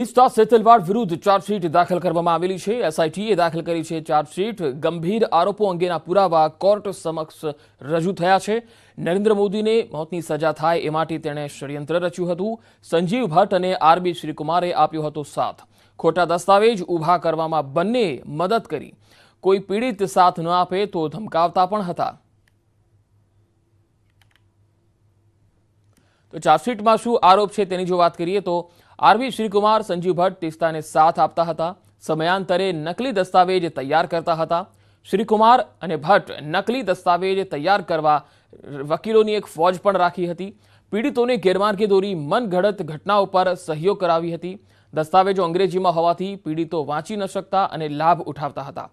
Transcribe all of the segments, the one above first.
તિસ્તા સેતલવાડ વિરુદ્ધ ચાર્જશીટ દાખલ કરવામાં આવેલી છે। એસઆઈટીએ દાખલ કરી છે ચાર્જશીટ। ગંભીર આરોપો અંગેના પુરાવા કોર્ટ સમક્ષ રજૂ થયા છે। નરેન્દ્ર મોદીને મોતની સજા થાય એ માટે તેણે ષડયંત્ર રચ્યું હતું। સંજીવ ભટ્ટ અને આરબી શ્રીકુમારે આપ્યો હતો સાથ। ખોટા દસ્તાવેજ ઊભા કરવામાં બંને મદદ કરી। કોઈ પીડિત સાથ ન આપે તો ધમકાવતા પણ હતા। તો ચાર્જશીટમાં શું આરોપ છે તેની જો વાત કરીએ તો આરબી શ્રીકુમાર સંજીવ ભટ્ટ તિસ્તાને સાથ આપતા હતા। સમયાંતરે નકલી દસ્તાવેજ તૈયાર કરતા હતા। શ્રીકુમાર અને ભટ્ટ નકલી દસ્તાવેજ તૈયાર કરવા વકીલોની એક ફોજ પણ રાખી હતી। પીડિતોને ગેરમાર્ગે દોરી મનગઢત ઘટનાઓ પર સહીઓ કરાવી હતી। દસ્તાવેજો અંગ્રેજીમાં હોવાથી પીડિતો વાંચી ન શકતા અને લાભ ઉઠાવતા હતા।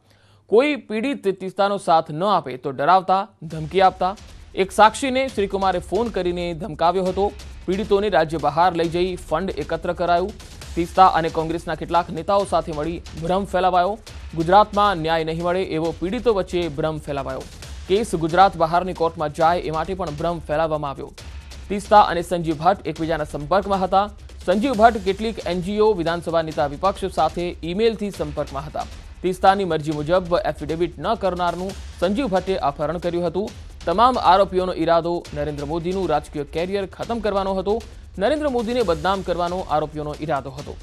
કોઈ પીડિત તિસ્તાનો સાથ ન આપે તો ડરાવતા, ધમકી આપતા। એક સાક્ષીને શ્રીકુમારે ફોન કરીને ધમકાવ્યો હતો। પીડિતોને રાજ્ય બહાર લઈ જઈ ફંડ એકત્ર કરાયું। તિસ્તા અને કોંગ્રેસના કેટલાક નેતાઓ સાથે મળી ભ્રમ ફેલાવાયો। ગુજરાતમાં ન્યાય નહીં મળે એવો પીડિતો વચ્ચે ભ્રમ ફેલાવાયો। કેસ ગુજરાત બહારની કોર્ટમાં જાય એ માટે પણ ભ્રમ ફેલાવવામાં આવ્યો। તિસ્તા અને સંજીવ ભટ્ટ એકબીજાના સંપર્કમાં હતા। સંજીવ ભટ્ટ કેટલીક એનજીઓ, વિધાનસભા નેતા વિપક્ષ સાથે ઈમેલથી સંપર્કમાં હતા। તિસ્તાની મરજી મુજબ એફિડેવિટ ન કરનારનું સંજીવ ભટ્ટે અપહરણ કર્યું હતું। તમામ આરોપીઓનો ઈરાદો નરેન્દ્ર મોદીનું રાજકીય કેરિયર ખતમ કરવાનો હતો। નરેન્દ્ર મોદીને બદનામ કરવાનો આરોપીઓનો ઈરાદો હતો।